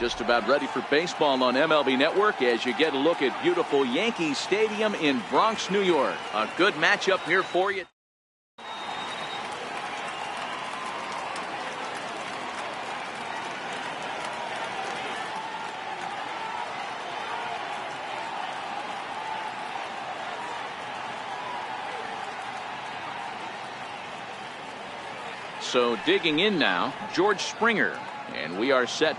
Just about ready for baseball on MLB Network as you get a look at beautiful Yankee Stadium in Bronx, New York. A good matchup here for you. So digging in now, George Springer, and we are set.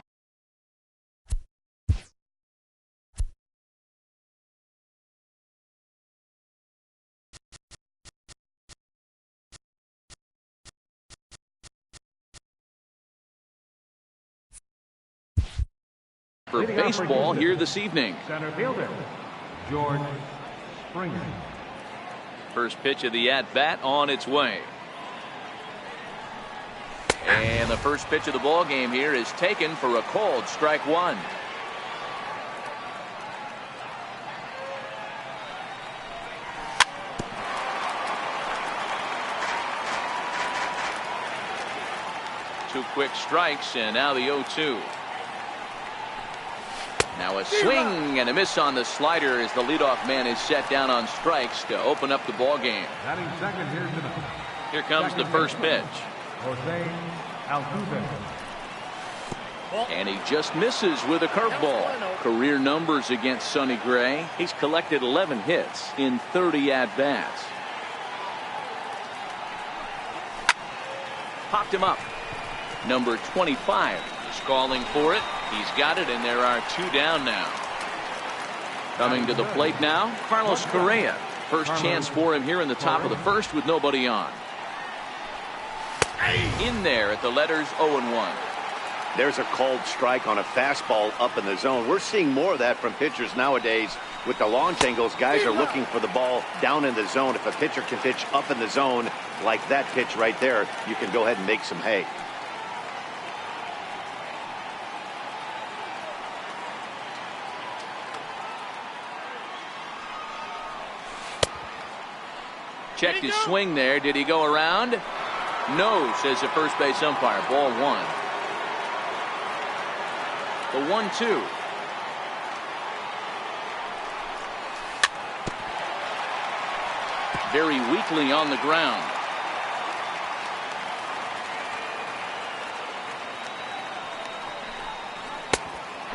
For baseball here this evening. Center fielder, George Springer. First pitch of the at-bat on its way. And the first pitch of the ball game here is taken for a called strike one. Two quick strikes, and now the 0-2. Now a swing and a miss on the slider as the leadoff man is set down on strikes to open up the ball game. Here comes the first pitch. And he just misses with a curveball. Career numbers against Sonny Gray. He's collected 11 hits in 30 at-bats. Popped him up. Number 25 is calling for it. He's got it, and there are two down now. Coming to the plate now, Carlos Correa. First chance for him here in the top of the first with nobody on. In there at the letters 0-1. There's a called strike on a fastball up in the zone. We're seeing more of that from pitchers nowadays. With the launch angles, guys are looking for the ball down in the zone. If a pitcher can pitch up in the zone like that pitch right there, you can go ahead and make some hay. Checked his swing there. Did he go around? No, says the first base umpire. Ball one. The 1-2. Very weakly on the ground.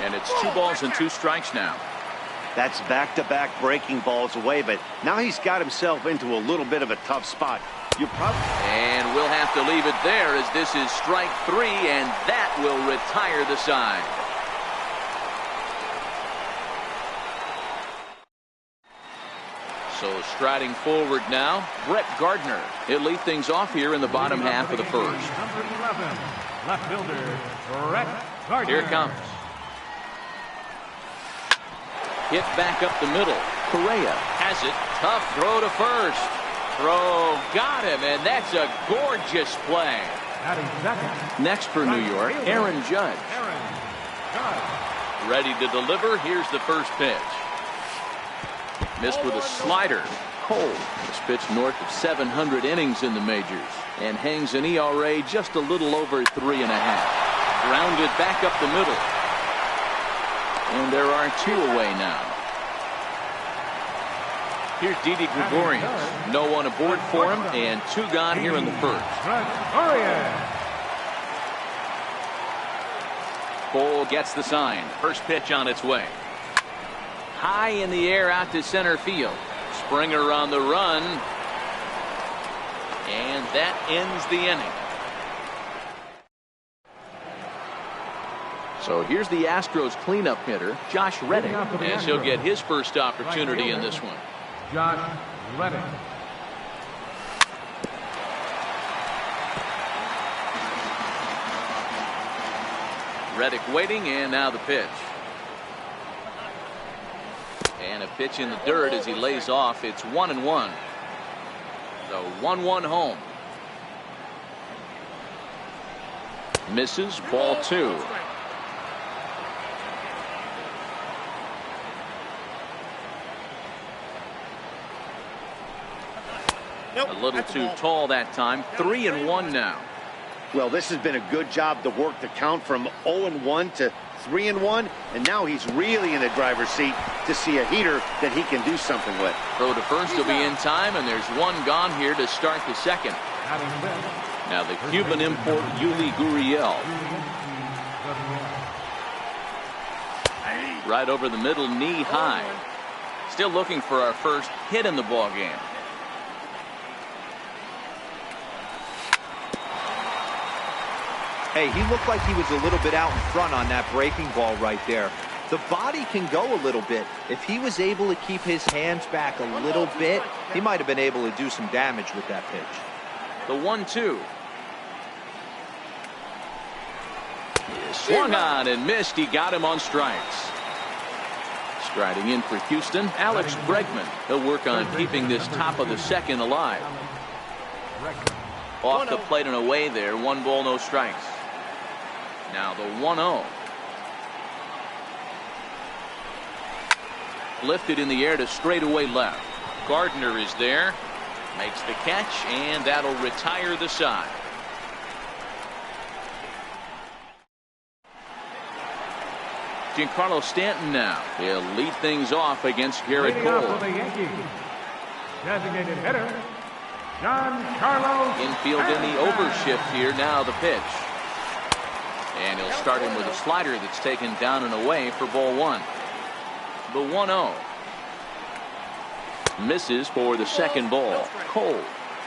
And it's 2 balls and 2 strikes now. That's back-to-back breaking balls away, but now he's got himself into a little bit of a tough spot. And we'll have to leave it there as this is strike 3, and that will retire the side. So striding forward now, Brett Gardner. He'll lead things off here in the bottom half of the first. Number 11, left fielder, Brett Gardner. Here it comes. Hit back up the middle. Correa has it. Tough throw to first. Throw got him, and that's a gorgeous play. Next for New York, Aaron Judge. Ready to deliver. Here's the first pitch. Missed with a slider. Cole has pitched north of 700 innings in the majors and hangs an ERA just a little over 3.5. Grounded back up the middle. And there are 2 away now. Here's DayDae Gregorians. No one aboard for him, and 2 gone here in the first. Cole gets the sign. First pitch on its way. High in the air out to center field. Springer on the run. And that ends the inning. So here's the Astros cleanup hitter, Josh Reddick, as he'll get his first opportunity in this one. Josh Reddick. Reddick waiting, and now the pitch. And a pitch in the dirt as he lays off. It's 1-1. So 1-1 home. Misses, ball 2. A little too tall that time. 3-1 now. Well, this has been a good job to work the count from 0-1 to 3-1, and now he's really in the driver's seat to see a heater that he can do something with. Throw to first will be in time, and there's one gone here to start the second. Now the Cuban import, Yuli Gurriel. Right over the middle, knee high. Still looking for our first hit in the ball game. Hey, he looked like he was a little bit out in front on that breaking ball right there. The body can go a little bit. If he was able to keep his hands back a little bit, he might have been able to do some damage with that pitch. The 1-2. He swung on and missed. He got him on strikes. Striding in for Houston, Alex Bregman. He'll work on keeping this top of the second alive. Off the plate and away there. 1 ball, no strikes. Now the 1-0. Lifted in the air to straightaway left. Gardner is there. Makes the catch, and that'll retire the side. Giancarlo Stanton now. He'll lead things off against Garrett Cole. For the Yankees, designated hitter, Giancarlo. Infield in the overshift here. Now the pitch. And he'll start him with a slider that's taken down and away for ball 1. The 1-0. Misses for the second ball. Cole,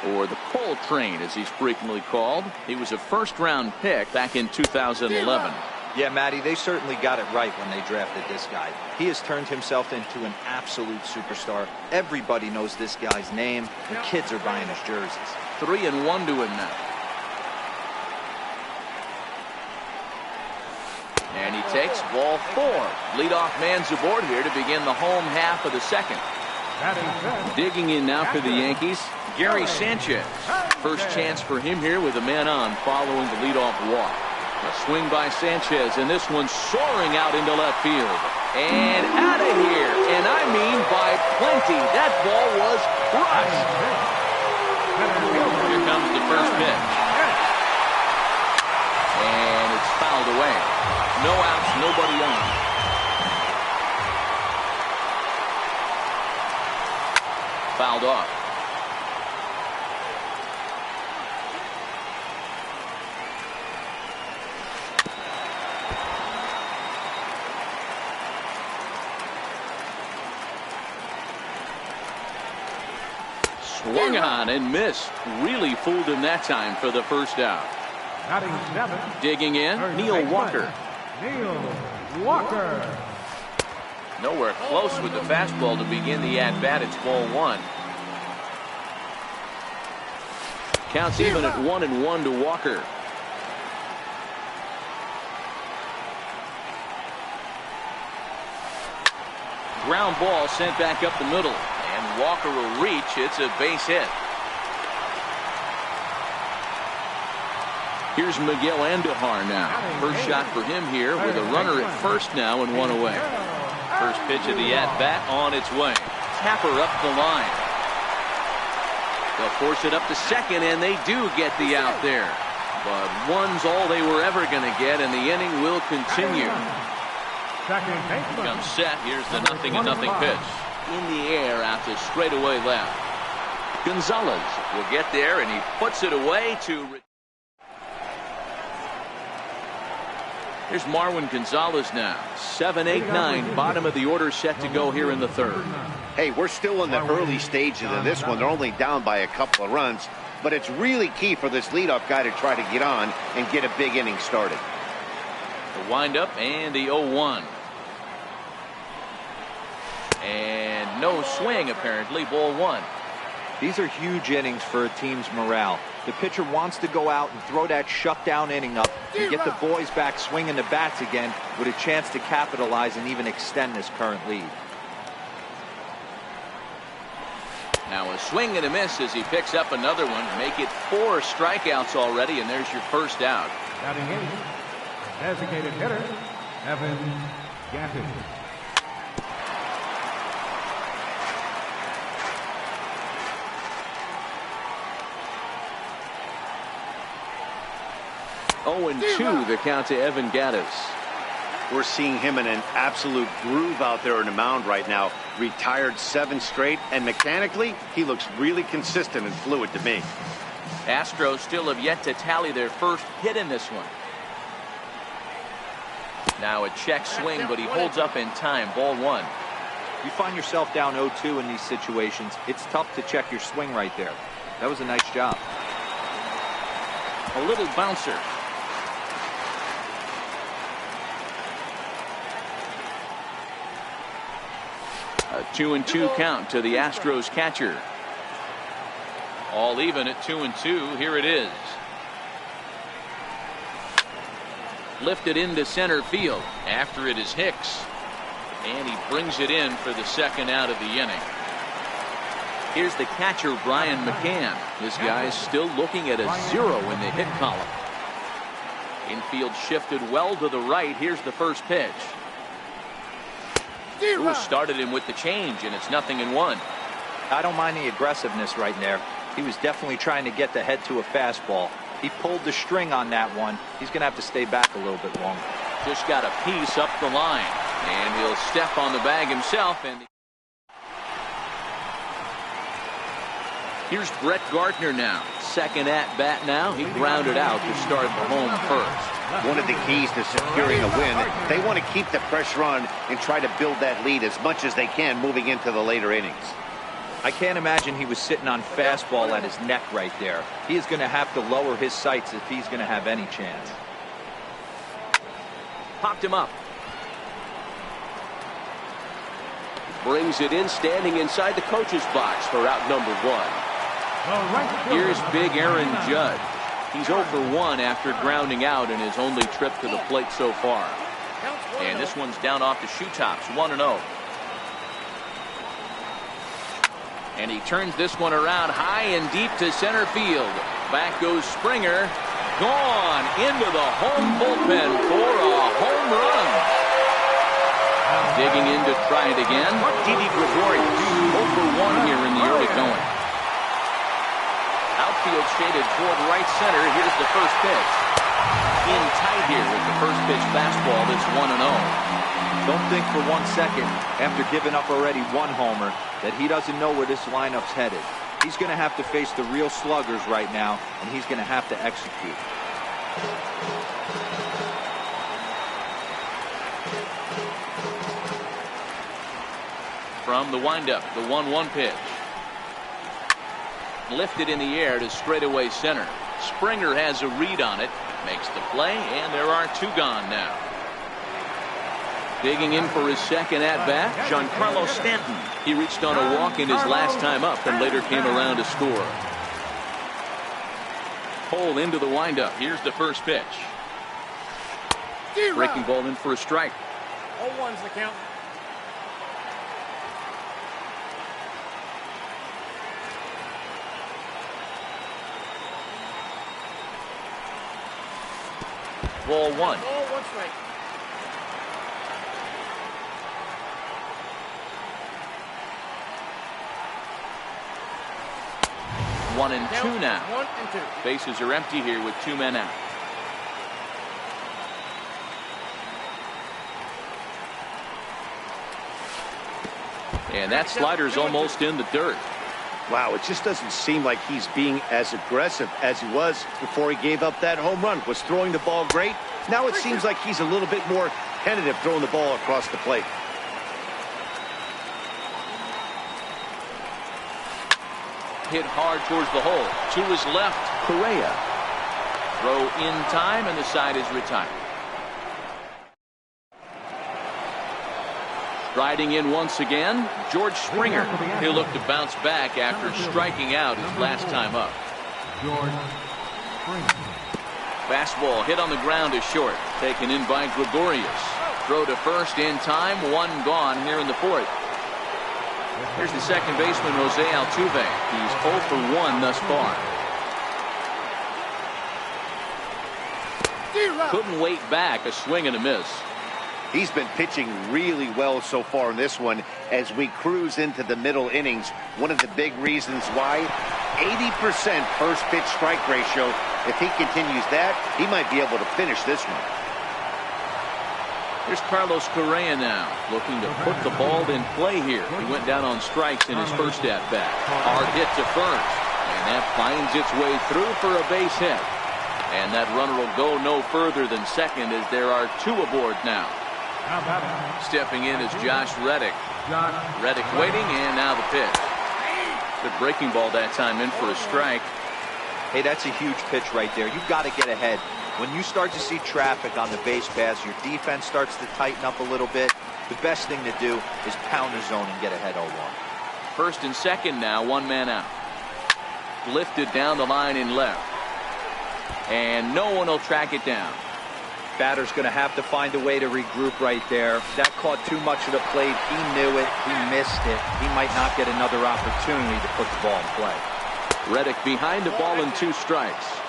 or the Cole train as he's frequently called. He was a first-round pick back in 2011. Yeah, Matty, they certainly got it right when they drafted this guy. He has turned himself into an absolute superstar. Everybody knows this guy's name, and kids are buying his jerseys. 3-1 to him now. And he takes ball 4. Leadoff man's aboard here to begin the home half of the second. Digging in now for the Yankees, Gary Sanchez. First chance for him here with a man on following the leadoff walk. A swing by Sanchez, and this one soaring out into left field. And out of here, and I mean by plenty. That ball was crushed. Here comes the first pitch. And it's fouled away. No outs, nobody on. Fouled off. Swung on and missed. Really fooled him that time for the first out. Digging in, Neil Walker. Neil Walker. Nowhere close with the fastball to begin the at-bat. It's ball 1. Counts even at 1-1 to Walker. Ground ball sent back up the middle. And Walker will reach. It's a base hit. Here's Miguel Andujar now. First shot for him here with a runner at first now and 1 away. First pitch of the at-bat on its way. Tapper up the line. They'll force it up to second, and they do get the out there. But 1's all they were ever going to get, and the inning will continue. Comes set. Here's the 0-0 pitch. In the air out to straightaway left. Gonzalez will get there, and he puts it away to... Here's Marwin Gonzalez now. 7-8-9, bottom of the order set to go here in the third. Hey, we're still in the early stages of this one. They're only down by a couple of runs, but it's really key for this leadoff guy to try to get on and get a big inning started. The windup and the 0-1. And no swing, apparently. Ball 1. These are huge innings for a team's morale. The pitcher wants to go out and throw that shutdown inning up and get the boys back swinging the bats again with a chance to capitalize and even extend this current lead. Now a swing and a miss as he picks up another one. Make it 4 strikeouts already, and there's your first out. Batting in, designated hitter, Evan Gattis. Oh, and 2 the count to Evan Gattis. We're seeing him in an absolute groove out there in the mound right now. Retired 7 straight, and mechanically, he looks really consistent and fluid to me. Astros still have yet to tally their first hit in this one. Now a check swing, but he holds up in time. Ball 1. You find yourself down 0-2 in these situations, it's tough to check your swing right there. That was a nice job. A little bouncer. A 2-2 count to the Astros catcher. All even at 2-2. Here it is. Lifted into center field. After it is Hicks. And he brings it in for the second out of the inning. Here's the catcher, Brian McCann. This guy's still looking at a 0 in the hit column. Infield shifted well to the right. Here's the first pitch. Ooh, started him with the change, and it's 0-1. I don't mind the aggressiveness right there. He was definitely trying to get the head to a fastball. He pulled the string on that one. He's going to have to stay back a little bit longer. Just got a piece up the line. And he'll step on the bag himself. And here's Brett Gardner now. Second at bat now. He grounded out to start the home first. One of the keys to securing a win, they want to keep the pressure on and try to build that lead as much as they can moving into the later innings. I can't imagine he was sitting on fastball at his neck right there. He is going to have to lower his sights if he's going to have any chance. Popped him up. Brings it in, standing inside the coach's box for out number 1. Here's big Aaron Judge. He's 0 for 1 after grounding out in his only trip to the plate so far. And this one's down off the shoe tops, 1-0. And he turns this one around high and deep to center field. Back goes Springer. Gone into the home bullpen for a home run. Digging in to try it again. Didi Gregorius, 0 for 1 here in the early going. Outfield shaded toward right center. Here's the first pitch. In tight here with the first pitch fastball that's 1-0. Don't think for 1 second, after giving up already 1 homer, that he doesn't know where this lineup's headed. He's going to have to face the real sluggers right now, and he's going to have to execute. From the windup, the 1-1 pitch. Lifted in the air to straightaway center. Springer has a read on it, makes the play, and there are 2 gone now. Digging in for his second at-bat, Giancarlo Stanton. He reached on a walk in his last time up and later came around to score. Cole into the windup. Here's the first pitch. Breaking ball in for a strike. 0-1's the count. Ball 1. 0-1 strike. One and two now. 1 and 2. Bases are empty here with 2 men out. And that slider's almost in the dirt. Wow, it just doesn't seem like he's being as aggressive as he was before he gave up that home run. Was throwing the ball great. Now it seems like he's a little bit more tentative throwing the ball across the plate. Hit hard towards the hole. To his left, Correa. Throw in time, and the side is retired. Striding in once again, George Springer. He'll look to bounce back after striking out his last time up. George Springer. Fastball hit on the ground is short. Taken in by Gregorius. Throw to first in time. 1 gone here in the 4th. Here's the second baseman, Jose Altuve. He's 0 for 1 thus far. Couldn't wait back. A swing and a miss. He's been pitching really well so far in this one as we cruise into the middle innings. One of the big reasons why, 80% first pitch strike ratio. If he continues that, he might be able to finish this one. Here's Carlos Correa now, looking to put the ball in play here. He went down on strikes in his first at-bat. Hard hit to first, and that finds its way through for a base hit. And that runner will go no further than second as there are two aboard now. Stepping in is Josh Reddick. Reddick waiting, and now the pitch. The breaking ball that time in for a strike. Hey, that's a huge pitch right there. You've got to get ahead. When you start to see traffic on the base paths, your defense starts to tighten up a little bit. The best thing to do is pound the zone and get ahead 0-1. First and second now, one man out. Lifted down the line in left. And no one will track it down. Batter's going to have to find a way to regroup right there. That caught too much of the plate. He knew it. He missed it. He might not get another opportunity to put the ball in play. Reddick behind the ball and 2 strikes.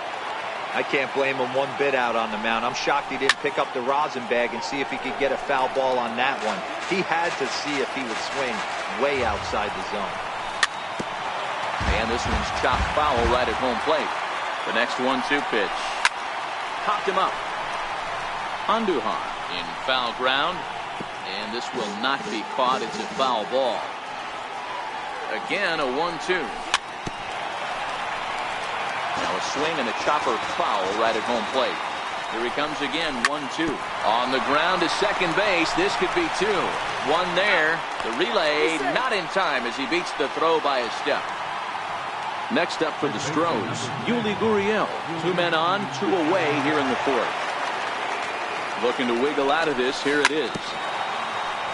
I can't blame him one bit out on the mound. I'm shocked he didn't pick up the rosin bag and see if he could get a foul ball on that one. He had to see if he would swing way outside the zone. And this one's chopped foul right at home plate. The next 1-2 pitch. Popped him up. Andujar in foul ground. And this will not be caught. It's a foul ball. Again, a 1-2. Now a swing and a chopper foul right at home plate. Here he comes again, 1-2. On the ground to second base. This could be 2. One there. The relay not in time as he beats the throw by a step. Next up for the Stros, Yuli Gurriel. 2 men on, 2 away here in the 4th. Looking to wiggle out of this. Here it is.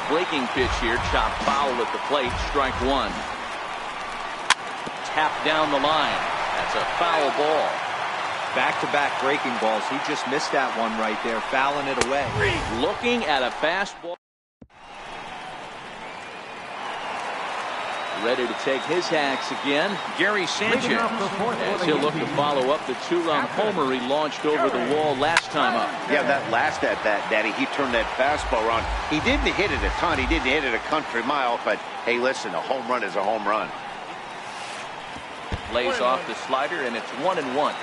Breaking pitch here. Chopped foul at the plate. Strike 1. Tap down the line. That's a foul ball. Back-to-back breaking balls. He just missed that one right there, fouling it away. Looking at a fastball. Ready to take his hacks again. Gary Sanchez, as he'll look to follow up the 2-run homer he launched over the wall last time up. Yeah, that last at-bat, Daddy, he turned that fastball around. He didn't hit it a ton. He didn't hit it a country mile, but hey, listen, a home run is a home run. Lays off the slider, and it's 1-1.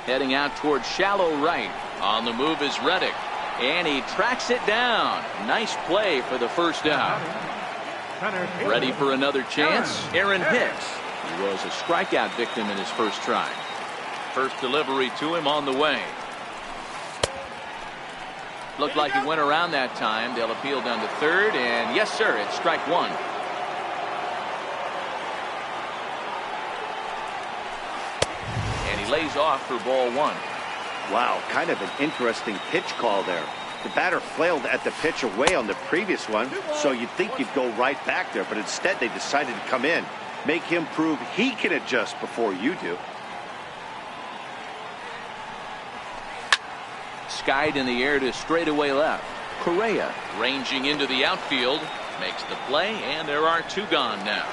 Heading out towards shallow right. On the move is Reddick. And he tracks it down. Nice play for the first out. Ready for another chance. Aaron Hicks. He was a strikeout victim in his first try. First delivery to him on the way. Looked like he went around that time. They'll appeal down to third. And yes, sir, it's strike 1. Lays off for ball 1. Wow, kind of an interesting pitch call there. The batter flailed at the pitch away on the previous one, so you'd think you'd go right back there, but instead they decided to come in, make him prove he can adjust before you do. Skied in the air to straightaway left. Correa ranging into the outfield, makes the play, and there are 2 gone now.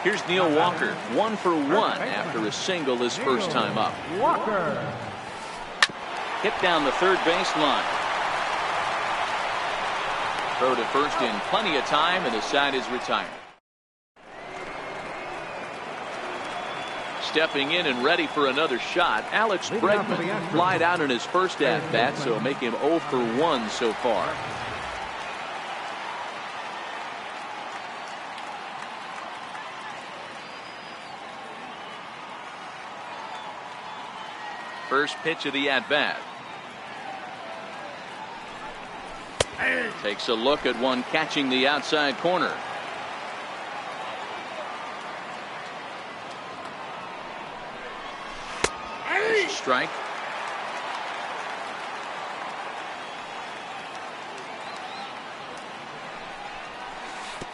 Here's Neil Walker, 1 for 1 after a single his first time up. Walker. Hit down the third baseline. Throw to first in plenty of time, and the side is retired. Stepping in and ready for another shot, Alex Bregman flied out in his first at-bat, so make him 0 for 1 so far. First pitch of the at-bat. Takes a look at one catching the outside corner. Strike.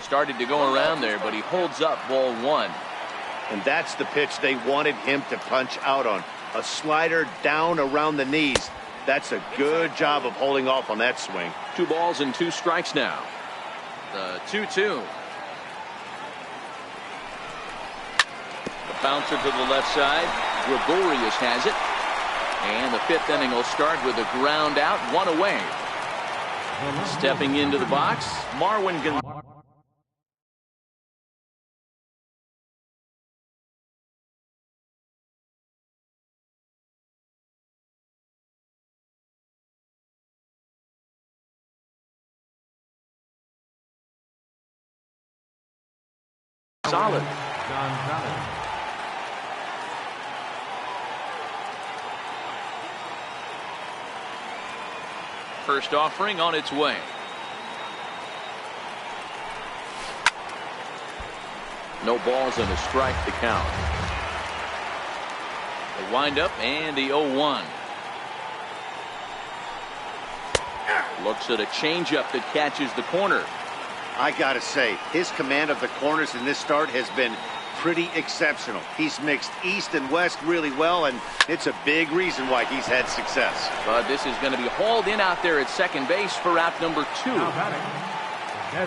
Started to go around there, but he holds up ball 1. And that's the pitch they wanted him to punch out on. A slider down around the knees. That's a good job of holding off on that swing. 2 balls and 2 strikes now. The 2-2. The bouncer to the left side. Gregorius has it. And the 5th inning will start with a ground out, 1 away. Stepping into the box, Marwin Gonzalez. solid. First offering on its way. No balls and a strike to count. The windup and the 0-1. Looks at a changeup that catches the corner. I gotta say, his command of the corners in this start has been pretty exceptional. He's mixed east and west really well, and it's a big reason why he's had success. But this is going to be hauled in out there at second base for out number 2.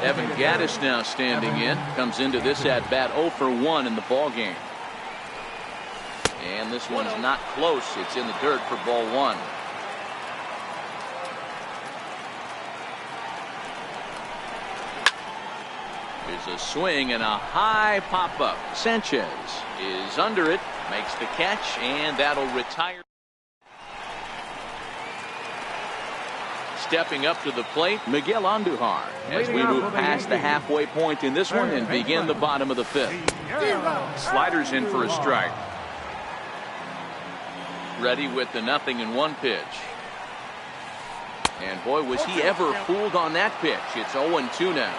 Evan Gaddis now standing in. Comes into this at bat 0 for 1 in the ball game. And this one's not close. It's in the dirt for ball 1. There's a swing and a high pop-up. Sanchez is under it, makes the catch, and that'll retire. Stepping up to the plate, Miguel Andujar, as we move past the halfway point in this one and begin the bottom of the 5th. Sliders in for a strike. Ready with the 0-1 pitch. And boy, was he ever fooled on that pitch. It's 0-2 now.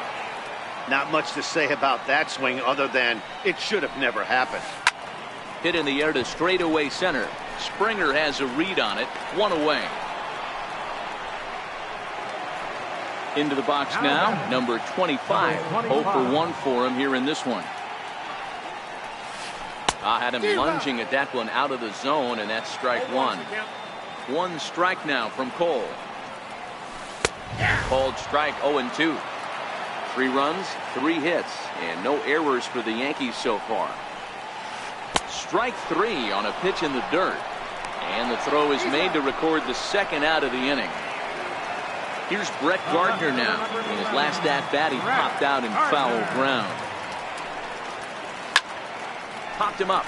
Not much to say about that swing other than it should have never happened. Hit in the air to straightaway center. Springer has a read on it. 1 away. Into the box now, number 25. 0 for 1 for him here in this one. I had him lunging at that one out of the zone, and that's strike 1. 1 strike now from Cole. Called strike 0-2. 3 runs, 3 hits, and no errors for the Yankees so far. Strike 3 on a pitch in the dirt. And the throw is made to record the 2nd out of the inning. Here's Brett Gardner now. In his last at-bat, he popped out in foul ground. Popped him up.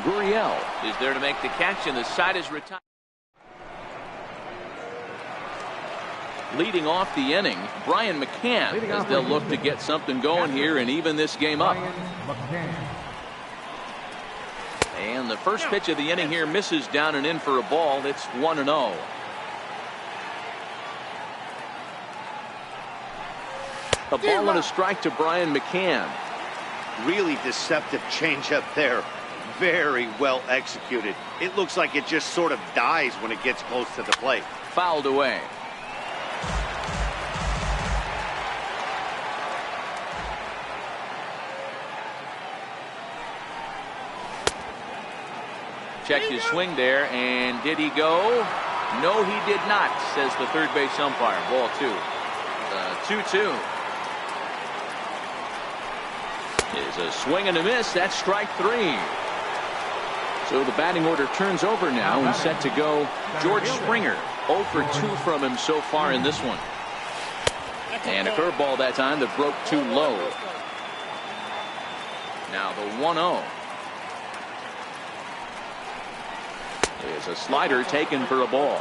Gurriel is there to make the catch, and the side is retired. Leading off the inning, Brian McCann, as they'll look to get something going here and even this game up. And the first pitch of the inning here misses down and in for a ball. It's 1-0. A ball and a strike to Brian McCann. Really deceptive changeup there. Very well executed. It looks like it just sort of dies when it gets close to the plate. Fouled away. Checked his swing there, and did he go? No, he did not, says the third base umpire. Ball 2. 2-2. Is a swing and a miss. That's strike 3. So the batting order turns over now and set to go George Springer. 0 for 2 from him so far in this one. And a curveball that time that broke too low. Now the 1-0. Is a slider taken for a ball.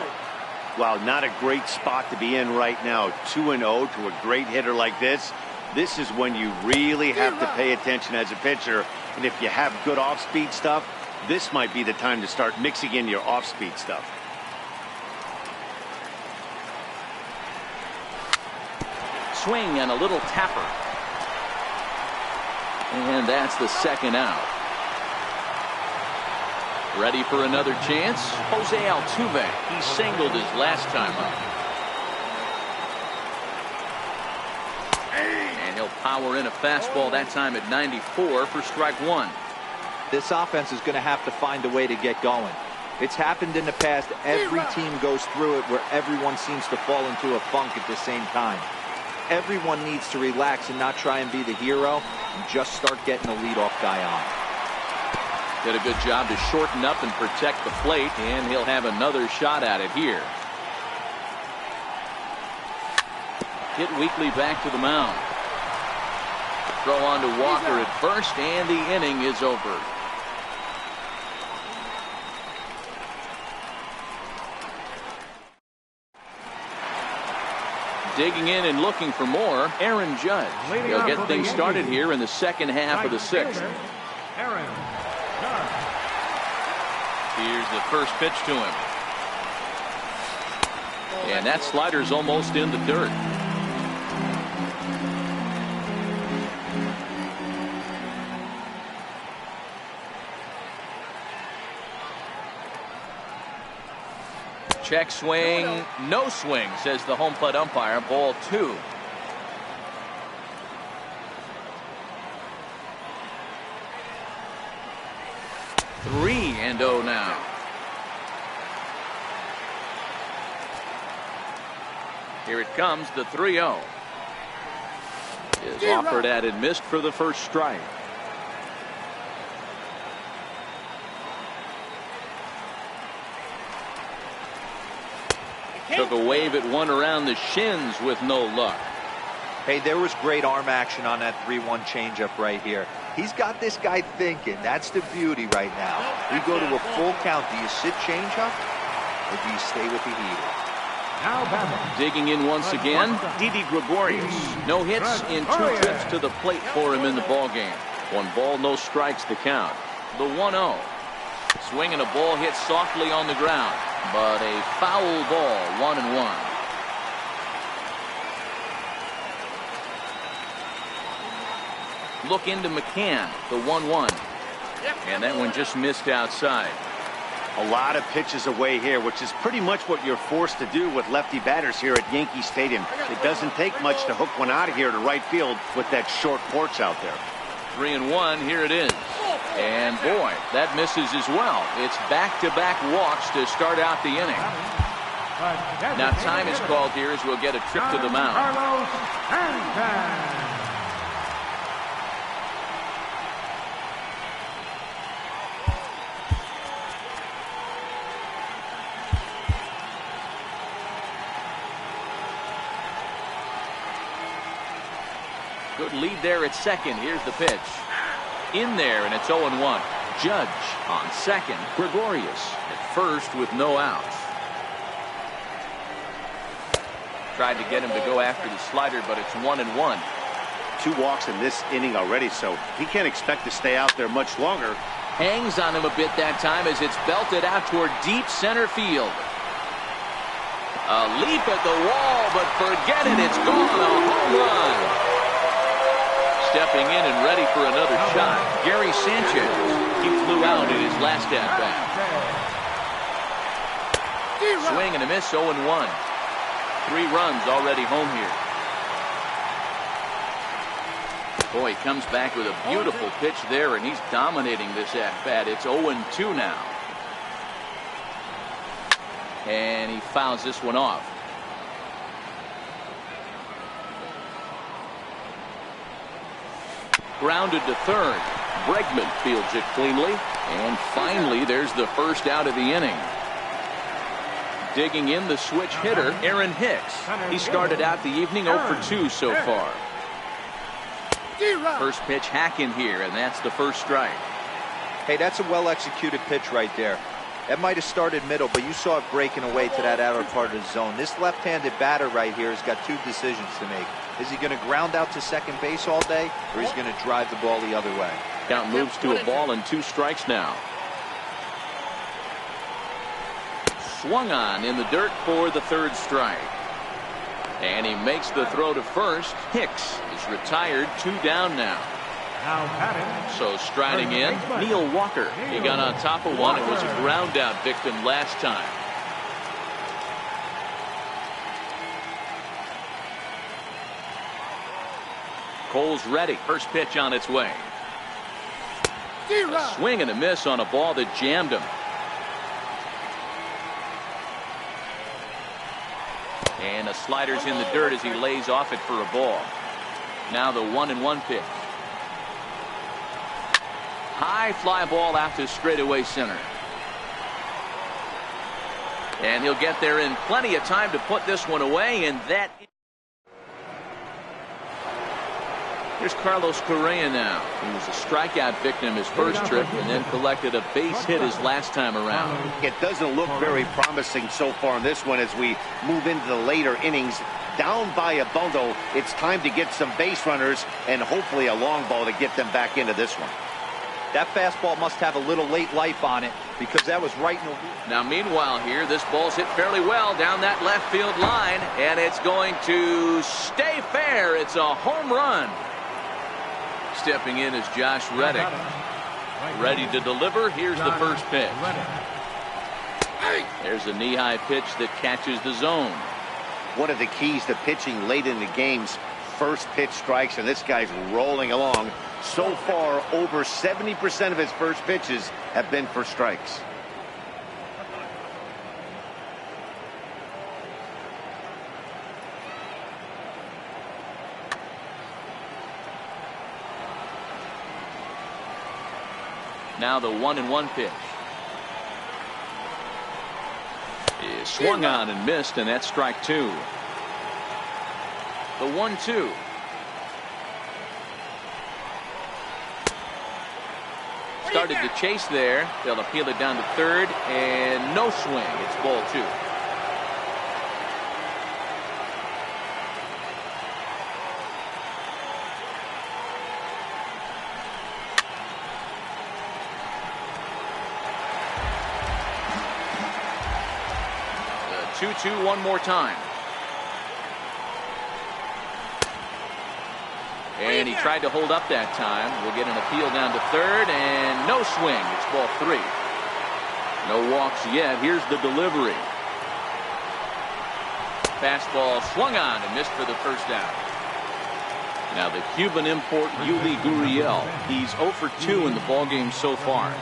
Wow, not a great spot to be in right now. 2-0 to a great hitter like this. This is when you really have to pay attention as a pitcher. And if you have good off-speed stuff, this might be the time to start mixing in your off-speed stuff. Swing and a little tapper. And that's the 2nd out. Ready for another chance? Jose Altuve. He singled his last time up. And he'll power in a fastball that time at 94 for strike 1. This offense is going to have to find a way to get going. It's happened in the past. Every team goes through it where everyone seems to fall into a funk at the same time. Everyone needs to relax and not try and be the hero and just start getting the leadoff guy on. Did a good job to shorten up and protect the plate, and he'll have another shot at it here. Hit weakly back to the mound. Throw on to Walker at first, and the inning is over. Digging in and looking for more, Aaron Judge. He'll get things started here in the second half of the sixth. Aaron Judge. Here's the first pitch to him. And that slider's almost in the dirt. Check swing, no swing, says the home plate umpire. Ball 2. Three and 0 now. Here it comes, the 3-0. Is offered at and missed for the first strike. Took a wave at one around the shins with no luck. Hey, there was great arm action on that 3-1 changeup right here. He's got this guy thinking. That's the beauty right now. We go to a full count. Do you sit changeup or do you stay with the heater? Now batting. Digging in once again, DayDae Gregorius. no hits in 2 trips to the plate for him in the ballgame. 1 ball, no strikes to count. The 1-0. Swinging a ball hit softly on the ground, but a foul ball, 1-1. Look into McCann, the 1-1. And that one just missed outside. A lot of pitches away here, which is pretty much what you're forced to do with lefty batters here at Yankee Stadium. It doesn't take much to hook one out of here to right field with that short porch out there. 3-1, here it is. And boy, that misses as well. It's back-to-back walks to start out the inning. Now time is called here as we'll get a trip to the mound. Carlos Sanchez. Good lead there at second. Here's the pitch. In there, and it's 0-1. Judge on second. Gregorius at first with no outs. Tried to get him to go after the slider, but it's 1-1. 2 walks in this inning already, so he can't expect to stay out there much longer. Hangs on him a bit that time as it's belted out toward deep center field. A leap at the wall, but forget it. It's gone. A home run. Stepping in and ready for another shot, Gary Sanchez. He flew out in his last at-bat. Swing and a miss, 0-1. 3 runs already home here. Boy, he comes back with a beautiful pitch there, and he's dominating this at-bat. It's 0-2 now. And he fouls this one off. Grounded to third. Bregman fields it cleanly. And finally, there's the first out of the inning. Digging in, the switch hitter, Aaron Hicks. He started out the evening 0 for 2 so far. First pitch hack in here, and that's the first strike. Hey, that's a well-executed pitch right there. That might have started middle, but you saw it breaking away to that outer part of the zone. This left-handed batter right here has got 2 decisions to make. Is he going to ground out to second base all day, or is he going to drive the ball the other way? Count moves to a ball and 2 strikes now. Swung on in the dirt for the third strike. And he makes the throw to first. Hicks is retired, 2 down now. Now batting. So striding in, Neil Walker. He got on top of one. It was a ground out victim last time. Cole's ready. First pitch on its way. A swing and a miss on a ball that jammed him. And the slider's in the dirt as he lays off it for a ball. Now the 1-1 pitch. High fly ball out to straightaway center. And he'll get there in plenty of time to put this one away, and that. Here's Carlos Correa now. He was a strikeout victim his first trip and then collected a base hit his last time around. It doesn't look very promising so far in this one as we move into the later innings. down by a bundle. It's time to get some base runners and hopefully a long ball to get them back into this one. That fastball must have a little late life on it because that was right in the... Now, meanwhile here, this ball's hit fairly well down that left field line, and it's going to stay fair. It's a home run. Stepping in is Josh Reddick. Ready to deliver. Here's the first pitch. There's a knee-high pitch that catches the zone. One of the keys to pitching late in the game's first pitch strikes, and this guy's rolling along. So far, over 70% of his first pitches have been for strikes. Now the 1-1 pitch is swung on and missed, and that's strike two. The 1-2. Started to chase there. They'll appeal it down to third, and no swing. It's ball two. The 2-2 one more time. And he tried to hold up that time. We'll get an appeal down to third, and no swing. It's ball three. No walks yet. Here's the delivery. Fastball swung on and missed for the first out. Now the Cuban import Yuli Gurriel. He's 0 for 2 in the ballgame so far.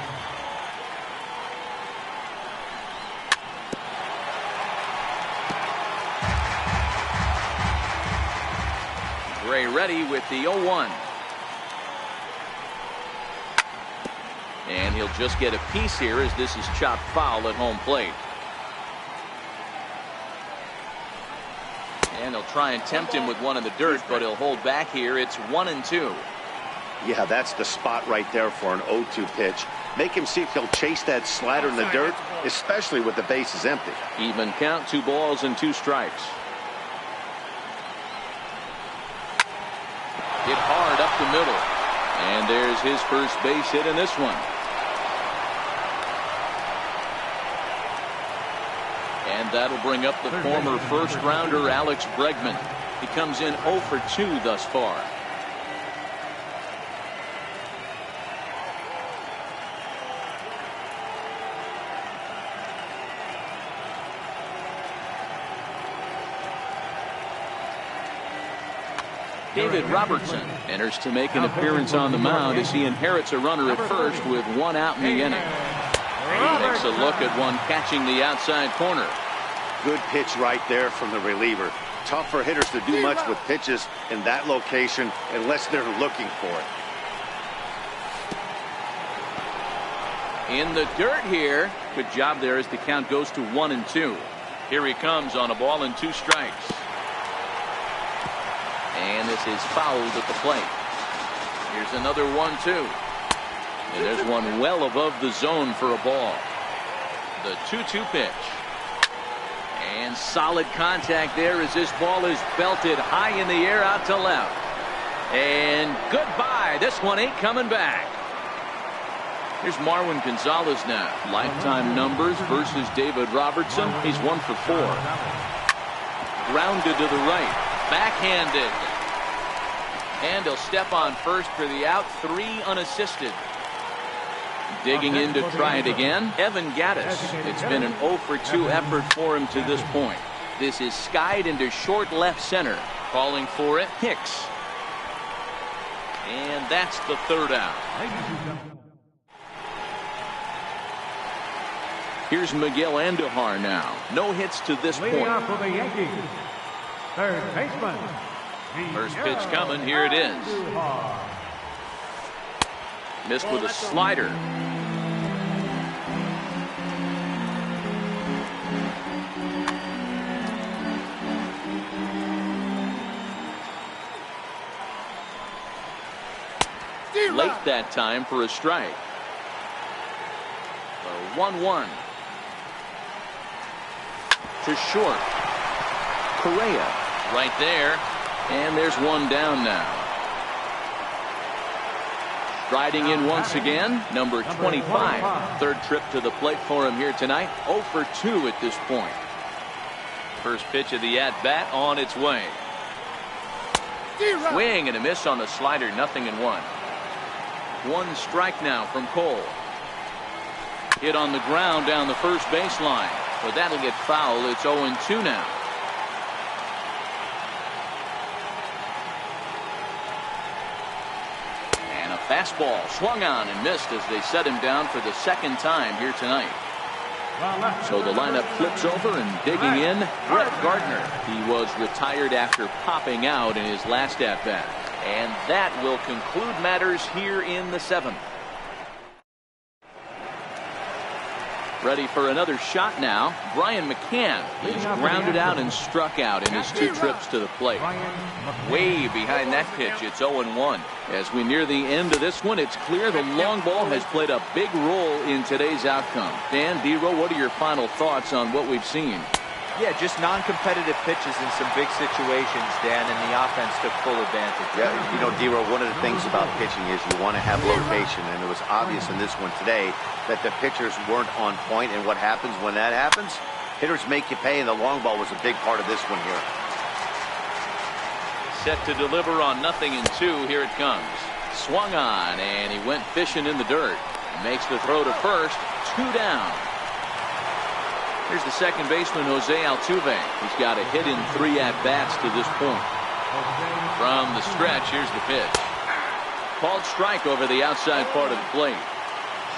Gray ready with the 0-1. And he'll just get a piece here as this is chopped foul at home plate. And they'll try and tempt him with one in the dirt, but he'll hold back here. It's 1-2. Yeah, that's the spot right there for an 0-2 pitch. Make him see if he'll chase that slider in the dirt, especially with the bases empty. Even count, 2 balls and 2 strikes. Hit hard up the middle. And there's his first base hit in this one. And that'll bring up the former first rounder Alex Bregman. He comes in 0 for 2 thus far. David Robertson enters to make an appearance on the mound as he inherits a runner at first with 1 out in the inning. He takes a look at one catching the outside corner. Good pitch right there from the reliever. Tough for hitters to do much with pitches in that location unless they're looking for it. In the dirt here. Good job there as the count goes to 1-2. Here he comes on a ball and 2 strikes. And this is fouled at the plate. Here's another 1-2. And there's one well above the zone for a ball. The 2-2 pitch. And solid contact there as this ball is belted high in the air out to left. And goodbye. This one ain't coming back. Here's Marwin Gonzalez now. Lifetime numbers versus David Robertson. He's 1 for 4. Grounded to the right. Backhanded. And he'll step on first for the out. 3 unassisted. Digging in to try it again, Evan Gattis. It's been an 0 for 2 effort for him to this point. This is skied into short left center. Calling for it, Hicks. And that's the third out. Here's Miguel Andujar now. No hits to this point. For the Yankees, third baseman. First pitch coming. Here it is. Missed with a slider. Late that time for a strike. 1-1. To short. Correa right there. And there's one down now. Striding in once again, number 25. Third trip to the plate for him here tonight. 0 for 2 at this point. First pitch of the at-bat on its way. Swing and a miss on the slider, 0-1. One strike now from Cole. Hit on the ground down the first baseline. But that'll get foul. It's 0-2 now. And a fastball swung on and missed as they set him down for the second time here tonight. So the lineup flips over and digging in, Brett Gardner. He was retired after popping out in his last at-bat. And that will conclude matters here in the 7th. Ready for another shot now. Brian McCann. He's grounded out and struck out in his 2 trips to the plate. Way behind that pitch. It's 0-1. As we near the end of this one, it's clear the long ball has played a big role in today's outcome. Dan, D-Row, what are your final thoughts on what we've seen? Yeah, just non-competitive pitches in some big situations, Dan, and the offense took full advantage. Yeah, you know, D-Row, one of the things about pitching is you want to have location, and it was obvious in this one today that the pitchers weren't on point, and what happens when that happens? Hitters make you pay, and the long ball was a big part of this one here. Set to deliver on 0-2. Here it comes. Swung on, and he went fishing in the dirt. Makes the throw to first. 2 down. Here's the second baseman, Jose Altuve. He's got a hit in 3 at-bats to this point. From the stretch, here's the pitch. Called strike over the outside part of the plate.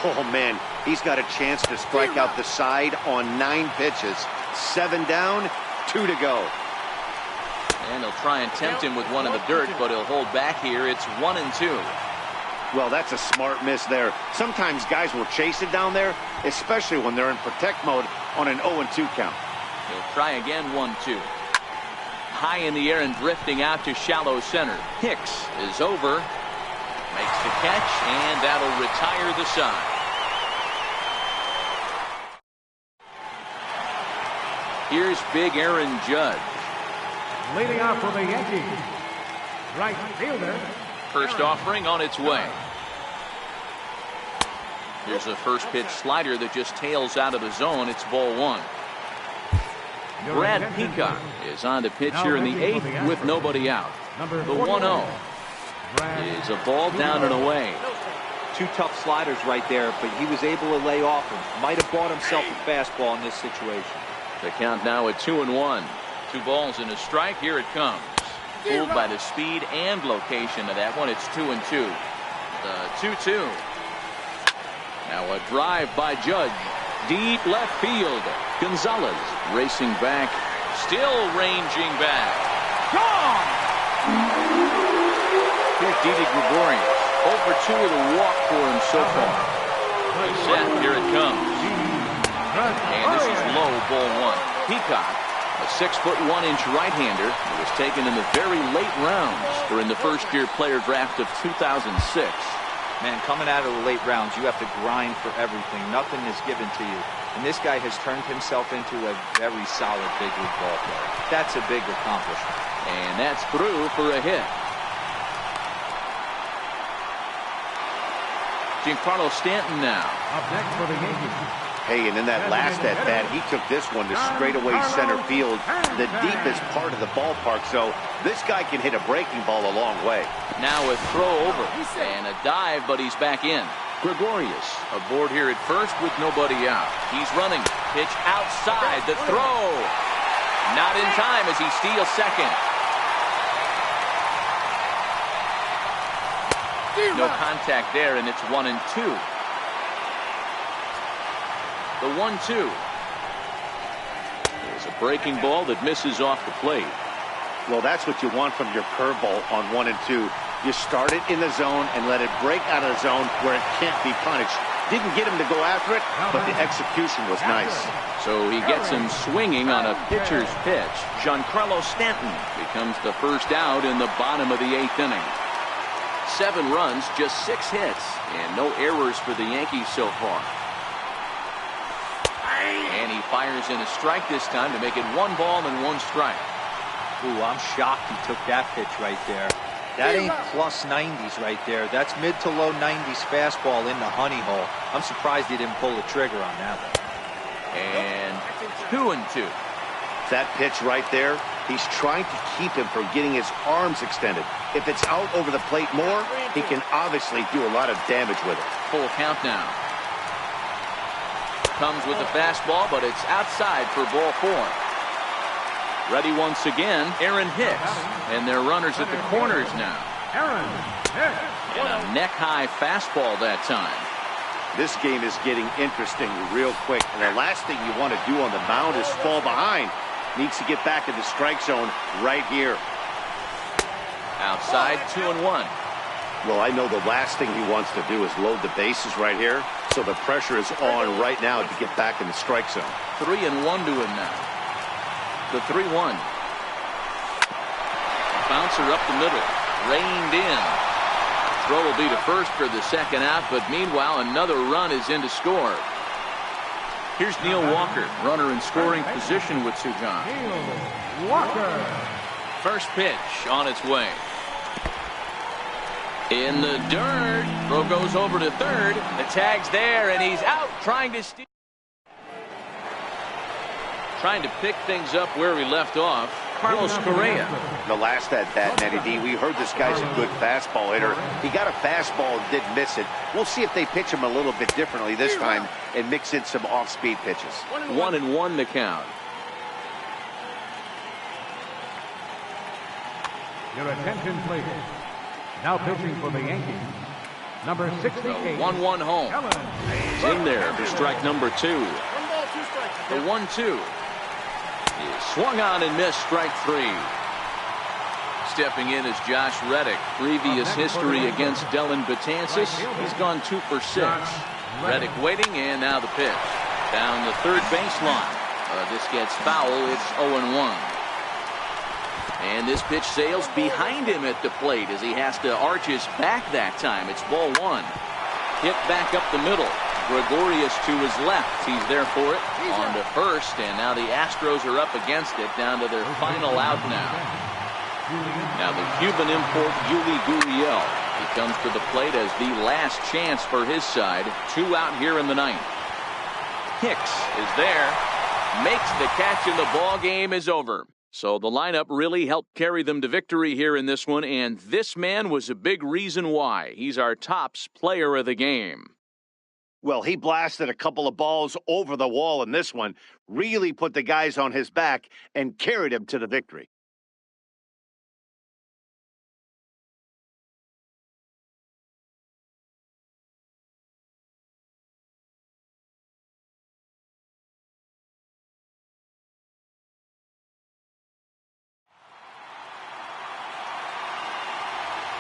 Oh, man, he's got a chance to strike out the side on 9 pitches. 7 down, 2 to go. And he'll try and tempt him with one in the dirt, but he'll hold back here. It's 1-2. Well, that's a smart miss there. Sometimes guys will chase it down there, especially when they're in protect mode on an 0-2 count. He'll try again, 1-2. High in the air and drifting out to shallow center. Hicks is over. Makes the catch, and that'll retire the side. Here's big Aaron Judge. Leading off for the Yankees, right fielder. First offering on its way. Here's a first pitch slider that just tails out of the zone. It's ball 1. Brad Peacock is on to pitch here in the 8th with nobody out. The 1-0 is a ball down and away. 2 tough sliders right there, but he was able to lay off him. Might have bought himself a fastball in this situation. The count now at 2-1. 2 balls and a strike. Here it comes. Fooled by the speed and location of that one. It's 2-2. The 2-2. Now a drive by Judge. Deep left field. Gonzalez racing back. Still ranging back. Gone! Here's DayDae Gregorius. 0 for 2 with a walk for him so far. He's set. Here it comes. And this is low, ball 1. Peacock, a 6'1" right-hander who was taken in the very late rounds during the first-year player draft of 2006. Man, coming out of the late rounds, you have to grind for everything. Nothing is given to you. And this guy has turned himself into a very solid big league ball player. That's a big accomplishment. And that's through for a hit. Giancarlo Stanton now. Up next for the Yankees. Hey, and in that last at-bat, he took this one to straightaway center field, the deepest part of the ballpark. So this guy can hit a breaking ball a long way. Now a throw over and a dive, but he's back in. Gregorius aboard here at first with nobody out. He's running. Pitch outside. The throw. Not in time as he steals second. No contact there, and it's 1-2. The 1-2 is a breaking ball that misses off the plate. Well, that's what you want from your curveball on 1 and 2. You start it in the zone and let it break out of the zone where it can't be punished. Didn't get him to go after it, but the execution was nice. So he gets him swinging on a pitcher's pitch. Giancarlo Stanton becomes the first out in the bottom of the 8th inning. 7 runs, just 6 hits, and no errors for the Yankees so far. And he fires in a strike this time to make it 1 ball and 1 strike. Ooh, I'm shocked he took that pitch right there. That ain't plus 90s right there. That's mid to low 90s fastball in the honey hole. I'm surprised he didn't pull the trigger on that one. And 2-2. That pitch right there, he's trying to keep him from getting his arms extended. If it's out over the plate more, he can obviously do a lot of damage with it. Full count now. Comes with the fastball, but it's outside for ball 4. Ready once again, Aaron Hicks. And they're runners at the corners now. Aaron Hicks. And a neck-high fastball that time. This game is getting interesting real quick. And the last thing you want to do on the mound is fall behind. Needs to get back in the strike zone right here. Outside, 2-1. Well, I know the last thing he wants to do is load the bases right here. So the pressure is on right now to get back in the strike zone. 3-1 to him now. The 3-1. Bouncer up the middle. Reined in. Throw will be to first for the second out, but meanwhile another run is in to score. Here's Neil Walker, runner in scoring position with Sujan. Neil Walker. First pitch on its way. In the dirt. Throw goes over to third. The tag's there, and he's out trying to steal. Trying to pick things up where he left off. Carlos Correa. The last at bat, Nettie D, we heard this guy's a good fastball hitter. He got a fastball and did miss it. We'll see if they pitch him a little bit differently this time and mix in some off-speed pitches. 1-1 the count. Your attention, please. Now pitching for the Yankees, number 68. The 1-1 home. He's in there for strike number 2. The 1-2. Is swung on and missed, strike 3. Stepping in is Josh Reddick. Previous history against Dellin Betances. He's gone 2 for 6. Reddick waiting, and now the pitch. Down the third baseline. This gets foul. It's 0-1. And this pitch sails behind him at the plate as he has to arch his back that time. It's ball 1. Hit back up the middle. Gregorius to his left. He's there for it. On to first, and now the Astros are up against it, down to their final out now. Now the Cuban import, Yuli Gurriel. He comes to the plate as the last chance for his side. 2 out here in the 9th. Hicks is there. Makes the catch, and the ball game is over. So the lineup really helped carry them to victory here in this one, and this man was a big reason why. He's our tops player of the game. Well, he blasted a couple of balls over the wall in this one, really put the guys on his back and carried him to the victory.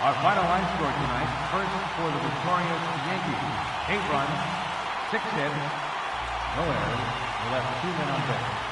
Our final line score tonight, first for the victorious Yankees, 8 runs, 6 hits, no errors. We left 2 men on base.